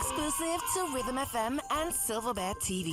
Exclusive to Rhythm FM and Silverbird TV.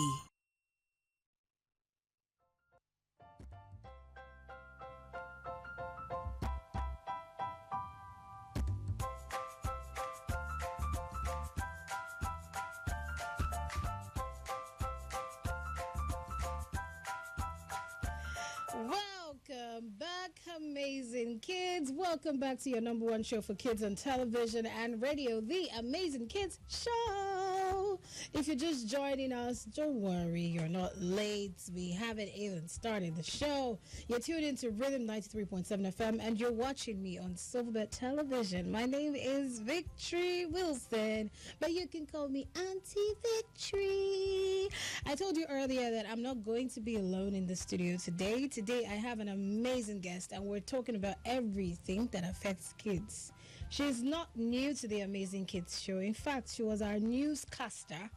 Welcome back, amazing kids. Welcome back to your number one show for kids on television and radio, The Amazing Kids Show. If you're just joining us, don't worry, you're not late. We haven't even started the show. You're tuned into Rhythm 93.7 FM and you're watching me on Silverbird Television. My name is Victory Wilson, but you can call me Auntie Victory. I told you earlier that I'm not going to be alone in the studio today. Today I have an amazing guest and we're talking about everything that affects kids. She's not new to the Amazing Kids show. In fact, she was our newscaster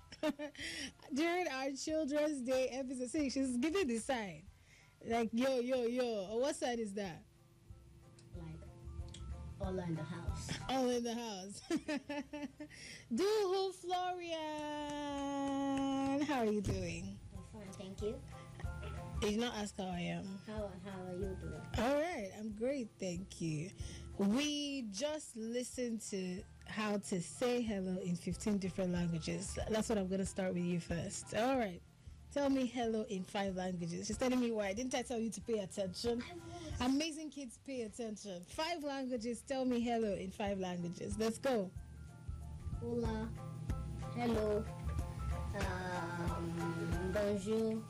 during our Children's Day episode. See, she's giving the sign. Like, yo, yo, yo. What sign is that? Like, all in the house. All in the house. Duhu, Florian. How are you doing? I'm fine, thank you. You did not ask how I am. How are you doing? All right, I'm great, thank you. We just listened to how to say hello in 15 different languages. That's what I'm going to start with you first. All right, tell me hello in 5 languages. She's telling me why. Didn't I tell you to pay attention? Amazing kids, pay attention. 5 languages, tell me hello in 5 languages. Let's go. Hola. Hello. Bonjour.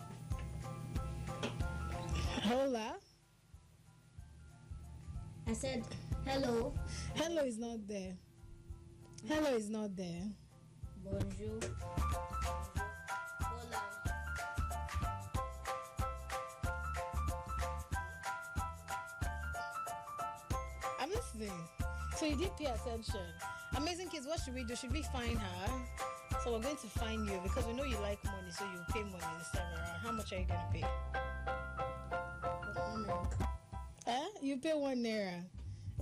Hola. I said hello. Hello is not there. Hello is not there. Bonjour. Hola. I'm listening. So you did pay attention. Amazing kids, what should we do? Should we find her? So we're going to find you because we know you like money, so you pay money this time around. How much are you going to pay? You pay 1 naira.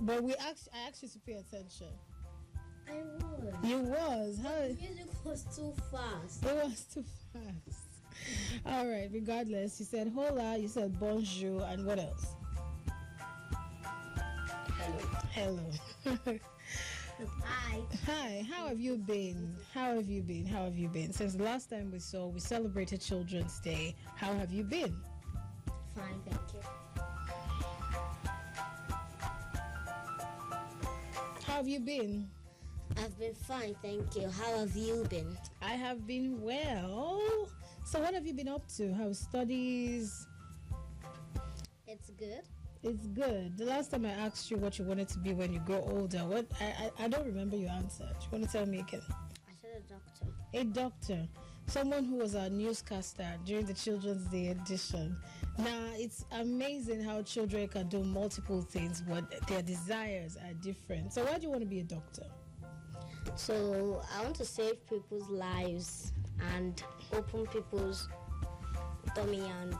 But I asked you to pay attention. I was. You was. How? The music was too fast. It was too fast. All right, regardless, you said hola, you said bonjour, and what else? Hello. Hi. Hi, how have you been? How have you been? How have you been? Since the last time we celebrated Children's Day. How have you been? Fine, thank you. How have you been? I've been fine, thank you. How have you been? I have been well. So what have you been up to? How studies? It's good. It's good. The last time I asked you what you wanted to be when you grow older, what I don't remember your answer. Do you want to tell me again? I said a doctor. A doctor. Someone who was our newscaster during the Children's Day edition. Now, it's amazing how children can do multiple things, but their desires are different. So why do you want to be a doctor? So I want to save people's lives and open people's tummy and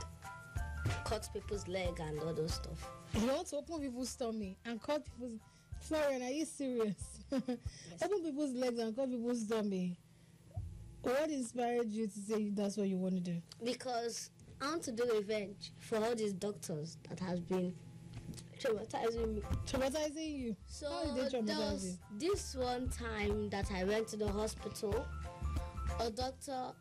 cut people's leg and all those stuff. You want to open people's tummy and cut people's... Florian, are you serious? Yes. Open people's legs and cut people's tummy. What inspired you to say that's what you want to do? Because I want to do revenge for all these doctors that has been traumatizing me. Traumatizing you? So how did they traumatize you? This one time that I went to the hospital, a doctor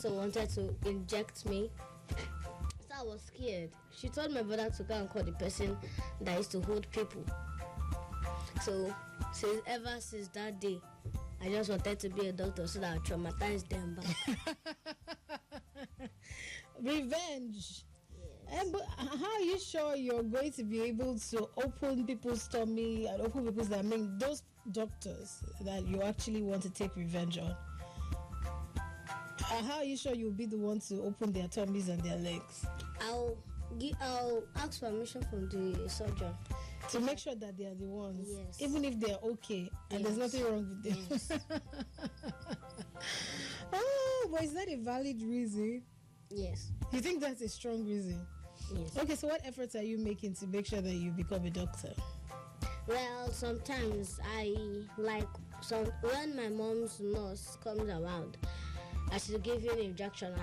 wanted to inject me. So I was scared. She told my brother to go and call the person that used to hold people. So ever since that day, I just wanted to be a doctor so that I traumatize them back. Revenge. Yes. But how are you sure you're going to be able to open people's tummy and open people's... I mean, those doctors that you actually want to take revenge on, how are you sure you'll be the one to open their tummies and their legs? I'll ask permission from the surgeon. To make sure that they are the ones, yes. Even if they're okay and yes. there's nothing wrong with them. Yes. Oh, but is that a valid reason? Yes. You think that's a strong reason? Yes. Okay, so what efforts are you making to make sure that you become a doctor? Well, sometimes I like So when my mom's nurse comes around, I should give you an injection.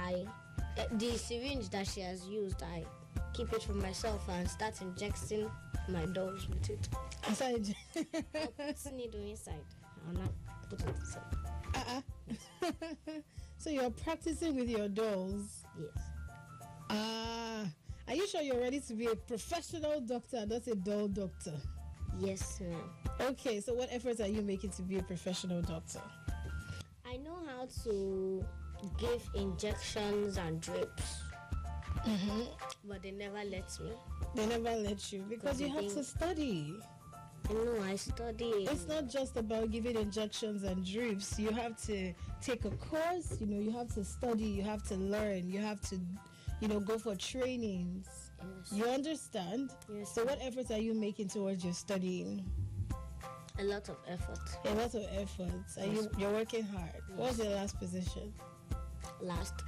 The syringe that she has used, I keep it for myself and start injecting my dolls with it. Aside. I'll put the needle inside. I'll not put it inside. So you're practicing with your dolls? Yes. Are you sure you're ready to be a professional doctor, not a doll doctor? Yes, ma'am. Okay, so what efforts are you making to be a professional doctor? I know how to give injections and drips, but they never let me. They never let you because you have to study. No, I study. It's not just about giving injections and drips. You have to take a course, you have to study, you have to learn, you have to, go for trainings. Yes. You understand? Yes. So what efforts are you making towards your studying? A lot of effort. A lot of efforts. You're working hard. Yes. What was your last position? Last?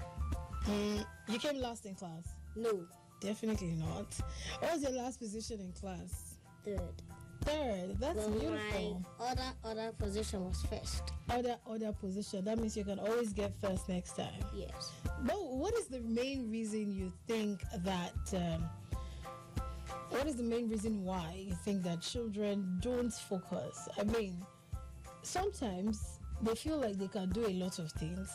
You came last in class? No. Definitely not. What was your last position in class? Third. That's beautiful. My other position was first. Other position. That means you can always get first next time. Yes. But what is the main reason you think that? What is the main reason why you think that children don't focus? I mean, sometimes they feel like they can do a lot of things,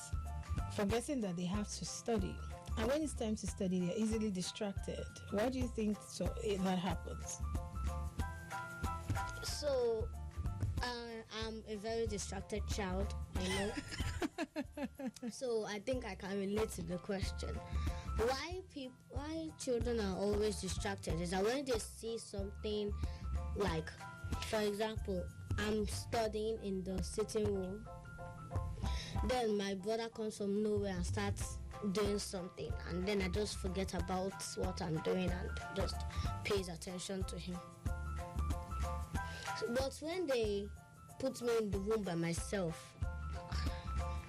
forgetting that they have to study. And when it's time to study, they're easily distracted. Why do you think that happens? So, I'm a very distracted child, I know. So I think I can relate to the question. Why children are always distracted is that when they see something, like, for example, I'm studying in the sitting room, then my brother comes from nowhere and starts doing something, and then I just forget about what I'm doing and just pays attention to him. But when they put me in the room by myself,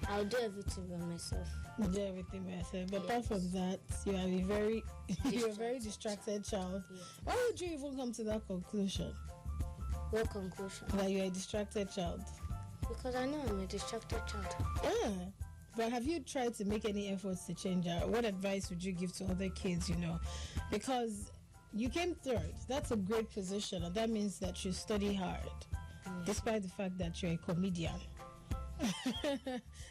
I'll do everything by myself. Do everything by yourself. But Yes. apart from that, you are you're a very distracted child. Yes. Why would you even come to that conclusion? What conclusion? That you're a distracted child? Because I know I'm a distracted child. Yeah. But have you tried to make any efforts to change that? What advice would you give to other kids, Because you came third. That's a great position. And that means that you study hard, despite the fact that you're a comedian.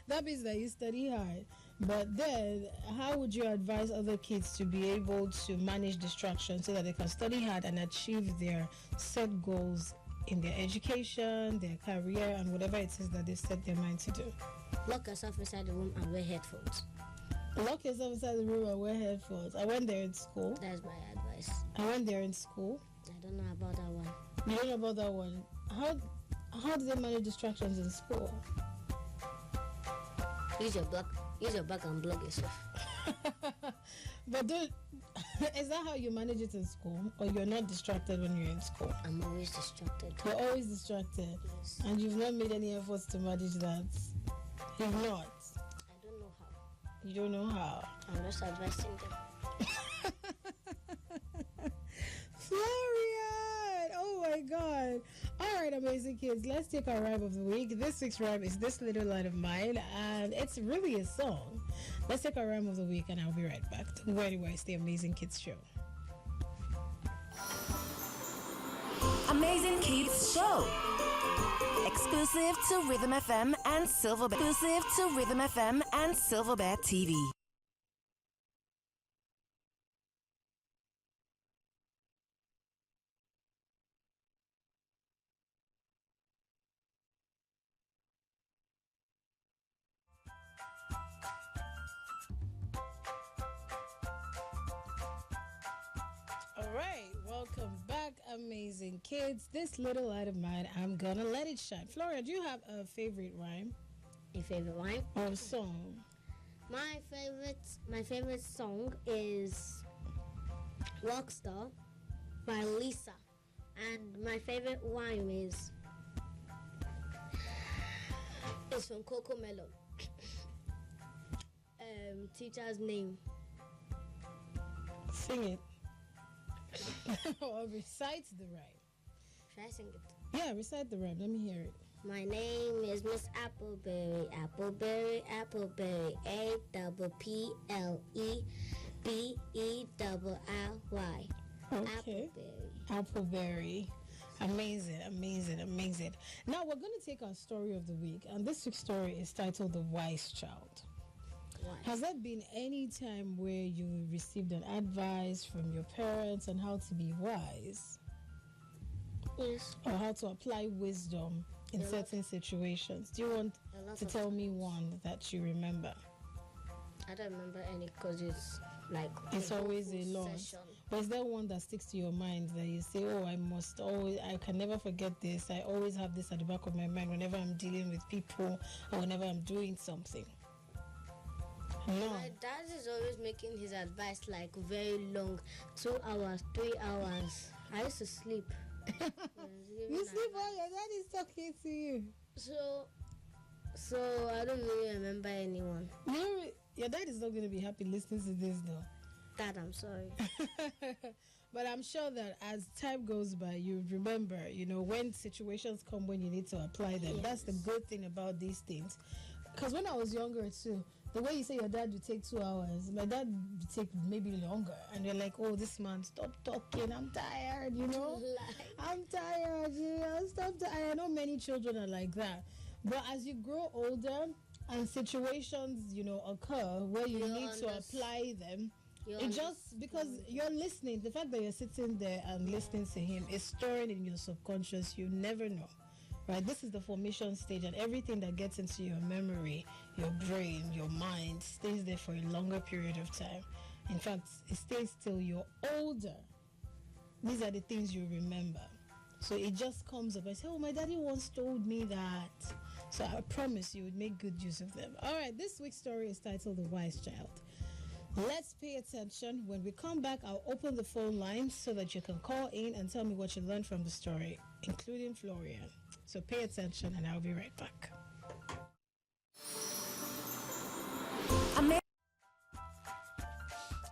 That means that you study hard. But then, how would you advise other kids to be able to manage distractions so that they can study hard and achieve their set goals in their education, their career, and whatever it is that they set their mind to do? Lock yourself inside the room and wear headphones. Lock yourself inside the room and wear headphones. I went there in school. That's my advice. I went there in school. I don't know about that one. You don't know about that one. How do they manage distractions in school? Use your back and block yourself. But is that how you manage it in school? Or you're not distracted when you're in school? I'm always distracted. You're always distracted. Yes. And you've not made any efforts to manage that. You've not. I don't know how. You don't know how. I'm just advising them. Florian! Oh my God. All right, amazing kids. Let's take our rhyme of the week. This week's rhyme is This Little Light of Mine, and it's really a song. Let's take our rhyme of the week, and I'll be right back. Don't go anywhere. It's the Amazing Kids Show. Amazing Kids Show. Exclusive to Rhythm FM and Silver Exclusive to Rhythm FM and Silver Bear TV. All right, welcome back, amazing kids. This little light of mine, I'm gonna let it shine. Florian, do you have a favorite rhyme A favorite rhyme? or song? My favorite song is Rockstar by Lisa. And my favorite rhyme is from Coco Melon. Teacher's name. Sing it. Or recite the rhyme. Should I sing it? Yeah, recite the rhyme. Let me hear it. My name is Miss Appleberry. Appleberry, Appleberry. APPLEBERRY. Okay. Appleberry. Amazing. Now we're going to take our story of the week, and this week's story is titled The Wise Child. Why? Has there been any time where you received an advice from your parents on how to be wise? Yes. Or how to apply wisdom in certain situations? Do you want to tell me one that you remember? I don't remember any because it's like It's always a lot. session. But is there one that sticks to your mind that you say, oh, I can never forget this. I always have this at the back of my mind whenever I'm dealing with people or whenever I'm doing something? No. My dad is always making his advice like very long, 2 hours, 3 hours. I used to sleep. You sleep while your dad is talking to you. So I don't really remember anyone. Your dad is not going to be happy listening to this though. Dad, I'm sorry. But I'm sure that as time goes by, you remember, when situations come when you need to apply them. Yes. That's the good thing about these things. Because when I was younger too, the way you say your dad would take 2 hours, my dad would take maybe longer. And you're like, oh, this man, stop talking. I'm tired, I'm tired, stop. I know many children are like that. But as you grow older and situations, occur where you need to apply them, because you're listening, the fact that you're sitting there and listening to him is storing in your subconscious. You never know, right? This is the formation stage, and everything that gets into your memory, your brain, your mind stays there for a longer period of time. In fact, it stays till you're older. These are the things you remember. So it just comes up. I say, oh, my daddy once told me that. So I promise you would make good use of them. All right, this week's story is titled The Wise Child. Let's pay attention. When we come back, I'll open the phone lines so that you can call in and tell me what you learned from the story, including Florian. So pay attention and I'll be right back.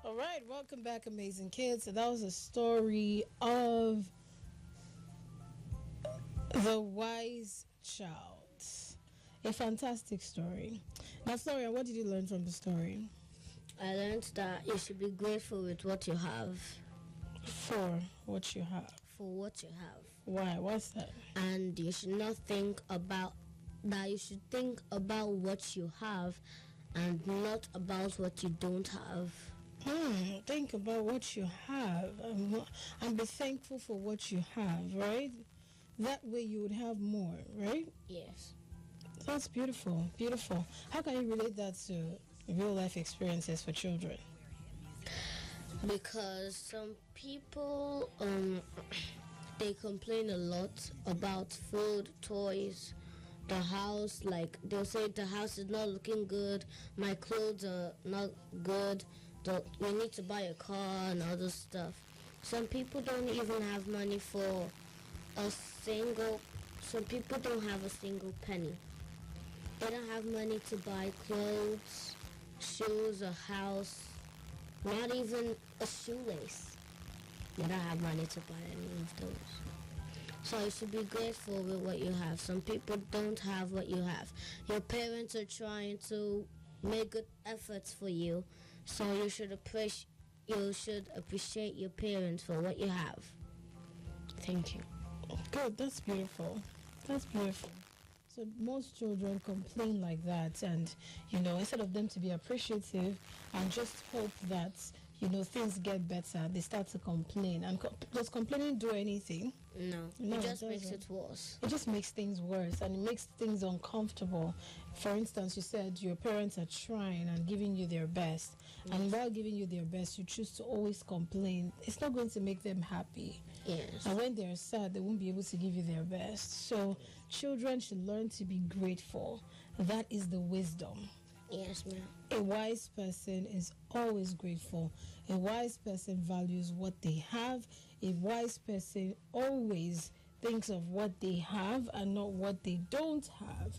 All right, welcome back, amazing kids. So that was a story of The Wise Child. A fantastic story. Now, Florian, what did you learn from the story? I learned that you should be grateful with what you have. For what you have. For what you have. Why? What's that? And you should not think about that. You should think about what you have and not about what you don't have. Think about what you have and be thankful for what you have, right? That way you would have more, right? Yes. That's beautiful, beautiful. How can you relate that to real life experiences for children? Because some people, they complain a lot about food, toys, the house. Like they'll say the house is not looking good, my clothes are not good, we need to buy a car and all this stuff. Some people don't even have money for some people don't have a single penny. They don't have money to buy clothes, shoes, a house, not even a shoelace. They don't have money to buy any of those. So you should be grateful with what you have. Some people don't have what you have. Your parents are trying to make good efforts for you, so you should appreciate your parents for what you have. Thank you. Good, that's beautiful. That's beautiful. So most children complain like that, and instead of them to be appreciative and just hope that things get better, they start to complain. And does complaining do anything? No, it just makes it worse. It just makes things worse, and it makes things uncomfortable. For instance, you said your parents are trying and giving you their best, and while giving you their best, you choose to always complain. It's not going to make them happy. Yes. And when they're sad, they won't be able to give you their best. So children should learn to be grateful. That is the wisdom. Yes, ma'am. A wise person is always grateful. A wise person values what they have. A wise person always thinks of what they have and not what they don't have.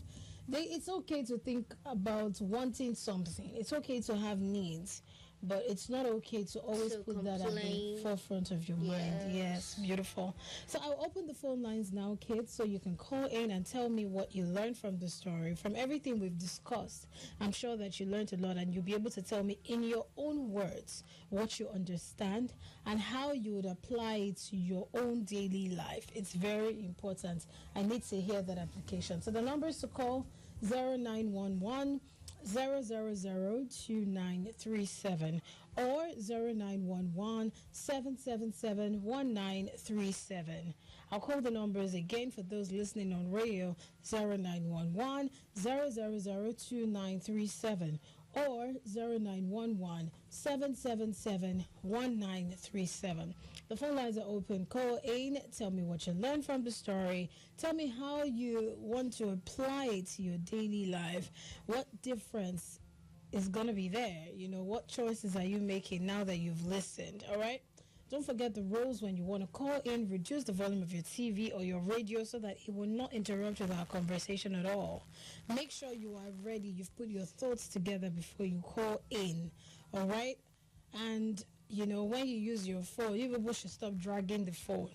It's okay to think about wanting something. It's okay to have needs, but it's not okay to always put that at the forefront of your mind. Yes, beautiful. So I'll open the phone lines now, kids, so you can call in and tell me what you learned from the story, from everything we've discussed. I'm sure that you learned a lot, and you'll be able to tell me in your own words what you understand and how you would apply it to your own daily life. It's very important. I need to hear that application. So the numbers to call 0911 0002937 or 0911 777 1937. I'll call the numbers again for those listening on radio: 0911 0002937 or 0911 777 1937. The phone lines are open. Call in. Tell me what you learned from the story. Tell me how you want to apply it to your daily life. What difference is going to be there? You know, what choices are you making now that you've listened? All right? Don't forget the rules when you want to call in. Reduce the volume of your TV or your radio so that it will not interrupt with our conversation at all. Make sure you are ready. You've put your thoughts together before you call in. All right? And, you know, when you use your phone, you people should stop dragging the phone.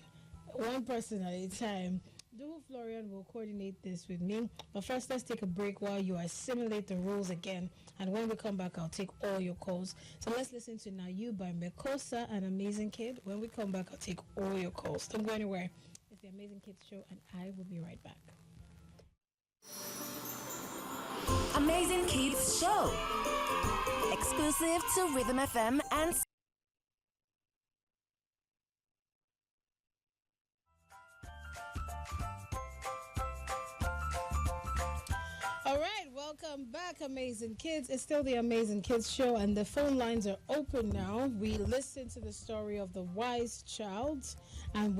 One person at a time. Duhu Florian will coordinate this with me. But first, let's take a break while you assimilate the rules again. And when we come back, I'll take all your calls. So let's listen to Now You by Mekosa, an amazing kid. When we come back, I'll take all your calls. Don't go anywhere. It's the Amazing Kids Show, and I will be right back. Amazing Kids Show. Exclusive to Rhythm FM and All right, welcome back, Amazing Kids. It's still the Amazing Kids Show, and the phone lines are open now. We listened to the story of the wise child, and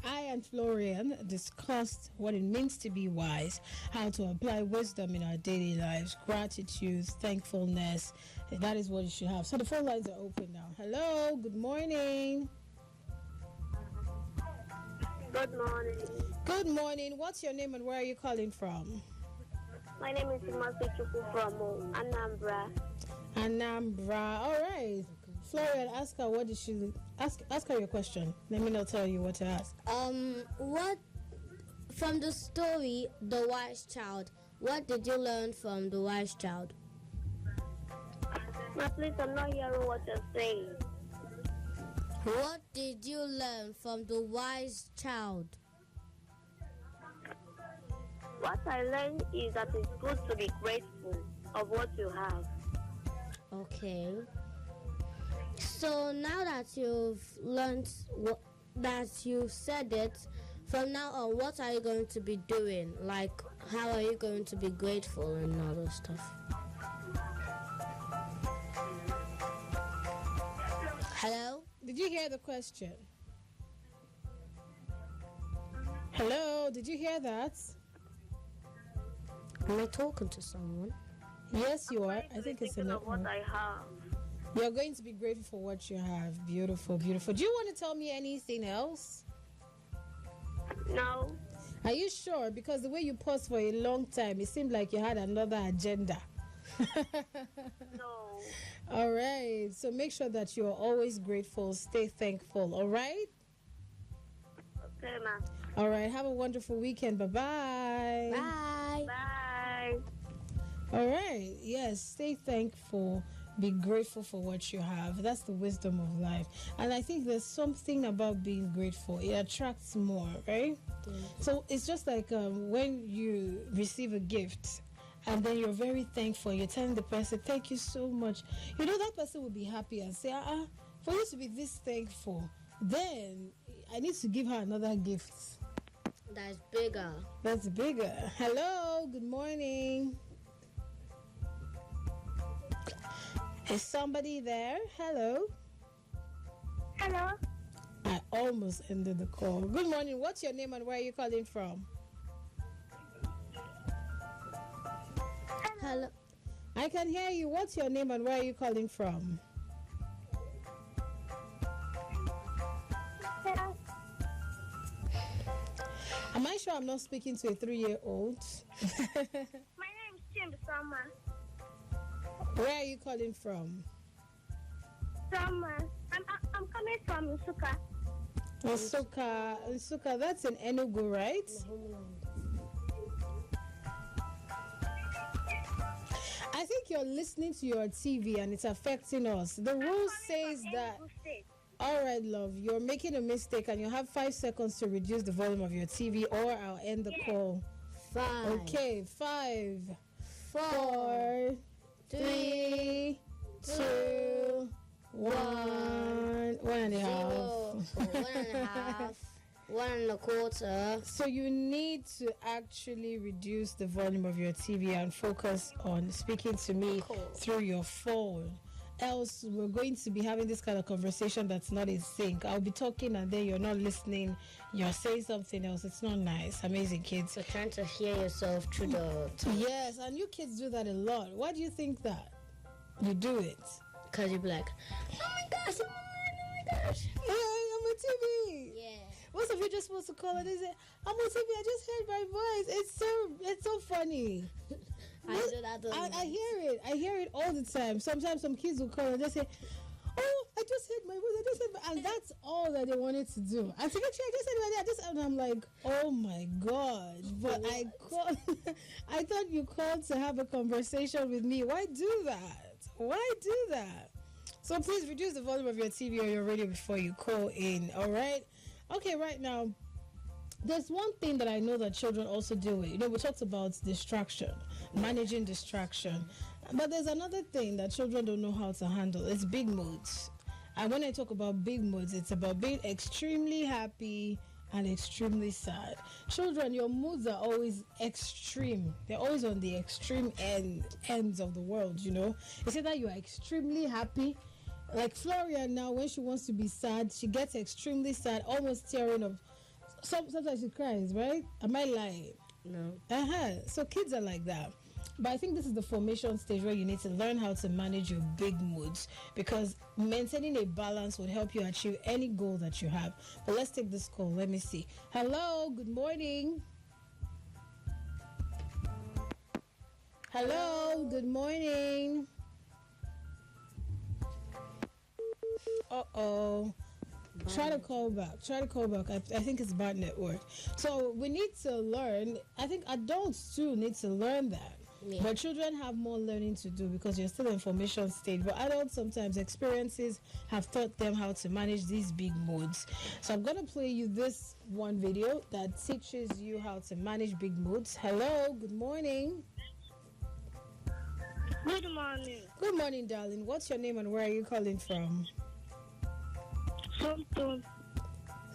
I and Florian discussed what it means to be wise, how to apply wisdom in our daily lives, gratitude, thankfulness. That is what you should have. So the phone lines are open now. Hello, good morning. Good morning. Good morning. What's your name and where are you calling from? My name is Imasi Chukwu from Anambra. Anambra. All right. Florian, ask her what did she ask her your question. Let me not tell you what to ask. What from the story The Wise Child, what did you learn from the wise child? Ma, please, I'm not hearing what you're saying. What did you learn from the wise child? What I learned is that it's good to be grateful of what you have. Okay. So now that you've learned that you've said it, from now on, what are you going to be doing? Like, how are you going to be grateful and all those stuff? Hello? Did you hear the question? Hello, did you hear that? Am I talking to someone? Yes, you are. I think it's enough. What I have. You're going to be grateful for what you have. Beautiful, beautiful. Do you want to tell me anything else? No. Are you sure? Because the way you paused for a long time, it seemed like you had another agenda. No. All right. So make sure that you're always grateful. Stay thankful. All right? Okay, ma. All right. Have a wonderful weekend. Bye-bye. Bye. Bye. All right. Yes. Stay thankful. Be grateful for what you have. That's the wisdom of life. And I think there's something about being grateful. It attracts more, right? Yeah. So it's just like when you receive a gift and then you're very thankful. You're telling the person, thank you so much. You know, that person will be happy and say, for you to be this thankful, then I need to give her another gift. That's bigger. That's bigger. Hello, good morning. Is somebody there? Hello. Hello. I almost ended the call. Good morning. What's your name and where are you calling from? Hello. I can hear you. What's your name and where are you calling from? Hello. Am I sure I'm not speaking to a 3-year-old? My name is Chimbisama. Where are you calling from? I'm coming from Suka. Nsuka, that's in Enugu, right? I think you're listening to your TV and it's affecting us. The rule says that. All right, love, you're making a mistake and you have 5 seconds to reduce the volume of your TV or I'll end the call. 5. Okay, 5, 4, 4, 3, 2, 1. 1.5. 1.5. 1.25. So you need to actually reduce the volume of your TV and focus on speaking to me through your phone. Else we're going to be having this kind of conversation that's not in sync. I'll be talking and then you're not listening. You're saying something else. It's not nice. Amazing, kids. So trying to hear yourself through the... Yes, and you kids do that a lot. Why do you think that? You do it. Because you'll be like, oh my gosh, oh my gosh. Hey, I'm on TV. Yeah. Most of you just supposed to call and they say, I'm on TV, I just heard my voice. It's so funny. I do that. I hear it all the time. Sometimes some kids will call and they say, oh, I just heard my voice, and that's all that they wanted to do. I think actually I just heard my and I'm like, oh my God. But I called, I thought you called to have a conversation with me. Why do that? Why do that? So please reduce the volume of your TV or your radio before you call in, all right? Okay, right now, there's one thing that I know that children also deal with. You know, we talked about distraction, managing distraction. But there's another thing that children don't know how to handle. It's big moods. And when I talk about big moods, it's about being extremely happy and extremely sad. Children, your moods are always extreme. They're always on the extreme ends of the world, you know. It's either you are extremely happy. Like Florian now, when she wants to be sad, she gets extremely sad, almost tearing up. Sometimes she cries, right? Am I lying? No. So kids are like that. But I think this is the formation stage where you need to learn how to manage your big moods, because maintaining a balance would help you achieve any goal that you have. But let's take this call. Let me see. Hello, good morning. Hello, good morning. Uh-oh. Try to call back. I think it's bad network. So we need to learn. I think adults too need to learn that. Yeah. But children have more learning to do because you're still in formation stage. But adults sometimes experiences have taught them how to manage these big moods. So I'm going to play you this one video that teaches you how to manage big moods. Hello, good morning. Good morning. Good morning, darling. What's your name and where are you calling from?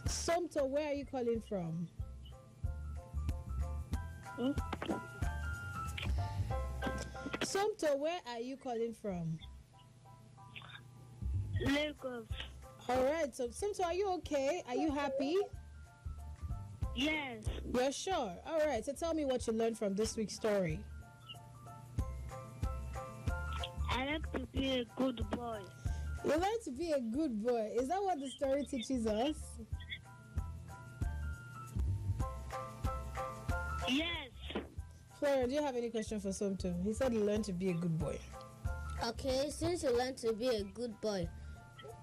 Somto, where are you calling from? Somto, where are you calling from? Lagos. All right, so Somto, are you okay? Are you happy? Yes. You're sure? All right, so tell me what you learned from this week's story. I like to be a good boy. You learn to be a good boy. Is that what the story teaches us? Yes. Florian, do you have any question for Somto? He said he learned to be a good boy. Okay, since you learned to be a good boy,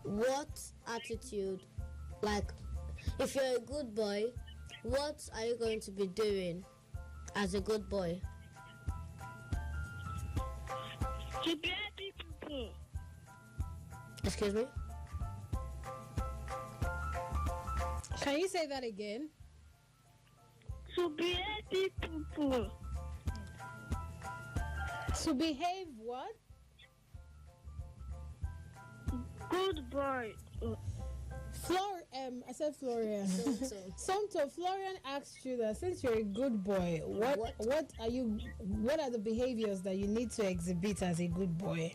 what attitude, like, if you're a good boy, what are you going to be doing as a good boy? To be happy people. Excuse me? Can you say that again? To be happy people. To behave what? Good boy. I said Florian. Somto, Florian asked you that since you're a good boy, what are the behaviors that you need to exhibit as a good boy?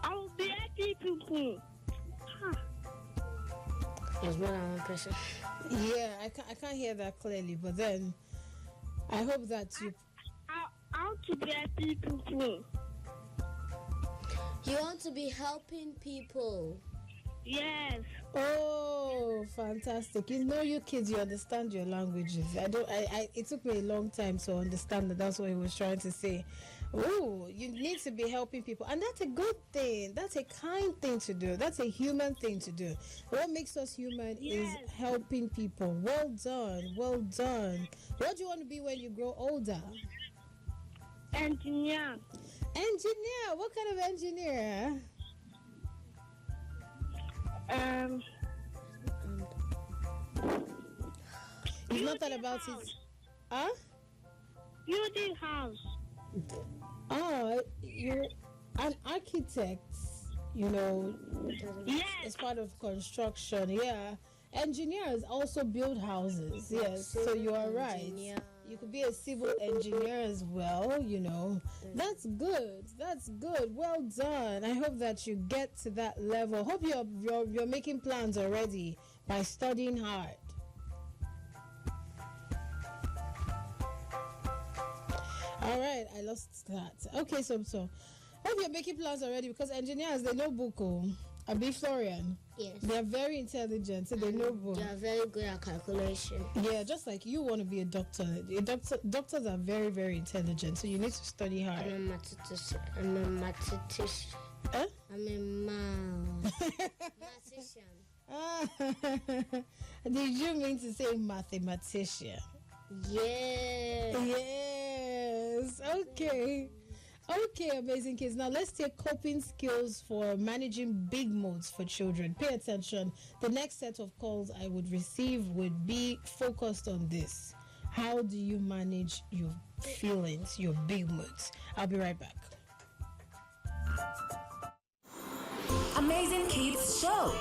I will be happy people. There's more than one person. Yeah, I can't hear that clearly, but then I hope that you... I want to be happy people. You want to be helping people. Yes. Oh, fantastic. You know, you kids, you understand your languages. It took me a long time to understand that that's what he was trying to say. Oh, you need to be helping people. And that's a good thing. That's a kind thing to do. That's a human thing to do. What makes us human is helping people. Well done. Well done. What do you want to be when you grow older? Engineer. Engineer. What kind of engineer? You've not thought about it. Huh? Building house. Oh, you're an architect, you know, Yes. it's part of construction. Yeah. Engineers also build houses. Yes, so you are right. Engineer. You could be a civil engineer as well, you know. That's good. That's good. Well done. I hope that you get to that level. Hope you're making plans already by studying hard. All right, I lost that. Okay, so hope you're making plans already because engineers, they know book. I be Florian. Yes. They're very intelligent, so they know book. They are very good at calculation. Yeah, just like you want to be a doctor. Doctors are very, very intelligent, so you need to study hard. I'm a mathematician. I'm a mathematician. Huh? I'm a mathematician. Did you mean to say mathematician? Yeah. Yes. Okay. Okay, amazing kids. Now let's take coping skills for managing big moods for children. Pay attention. The next set of calls I would receive would be focused on this. How do you manage your feelings, your big moods? I'll be right back. Amazing Kids Show.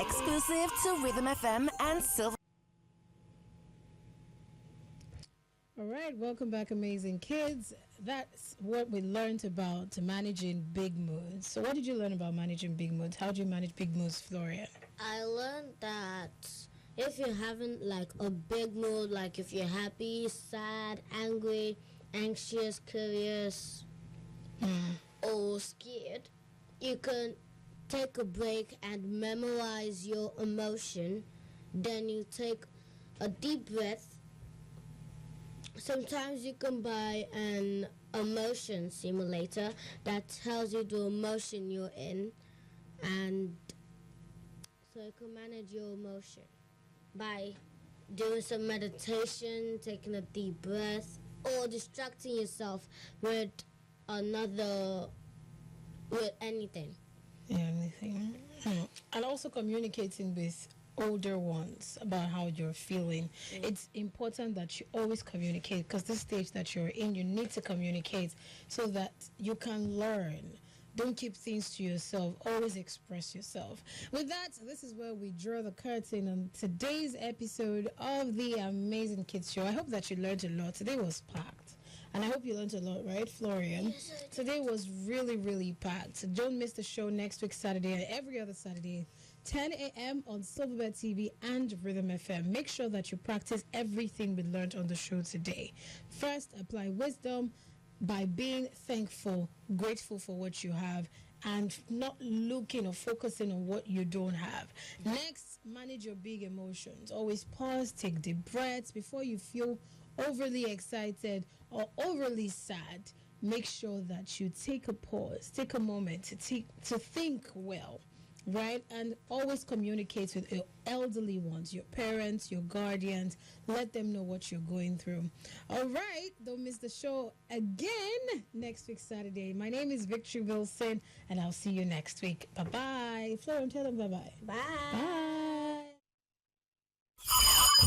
Exclusive to Rhythm FM and Silver. All right, welcome back, amazing kids. That's what we learned about managing big moods. So what did you learn about managing big moods? How do you manage big moods, Florian? I learned that if you're having like a big mood, like if you're happy, sad, angry, anxious, curious, or scared, you can take a break and memorize your emotion. Then you take a deep breath. Sometimes you can buy an emotion simulator that tells you the emotion you're in, and so you can manage your emotion by doing some meditation, taking a deep breath, or distracting yourself with anything. Anything. And also communicating with older ones about how you're feeling. It's important that you always communicate because this stage that you're in, you need to communicate so that you can learn. Don't keep things to yourself. Always express yourself. With that, this is where we draw the curtain on today's episode of the Amazing Kids Show. I hope that you learned a lot. Today was packed. And I hope you learned a lot, right, Florian? Yes, I did. Today was really, really packed. So don't miss the show next week, Saturday, and every other Saturday, 10 a.m. on Silverbird TV and Rhythm FM. Make sure that you practice everything we learned on the show today. First, apply wisdom by being thankful, grateful for what you have, and not looking or focusing on what you don't have. Next, manage your big emotions. Always pause, take deep breaths before you feel overly excited or overly sad. Make sure that you take a pause, take a moment to think well. Right? And always communicate with your elderly ones, your parents, your guardians. Let them know what you're going through. All right. Don't miss the show again next week, Saturday. My name is Victory Wilson, and I'll see you next week. Bye-bye. Florian, tell them bye-bye. Bye. Bye.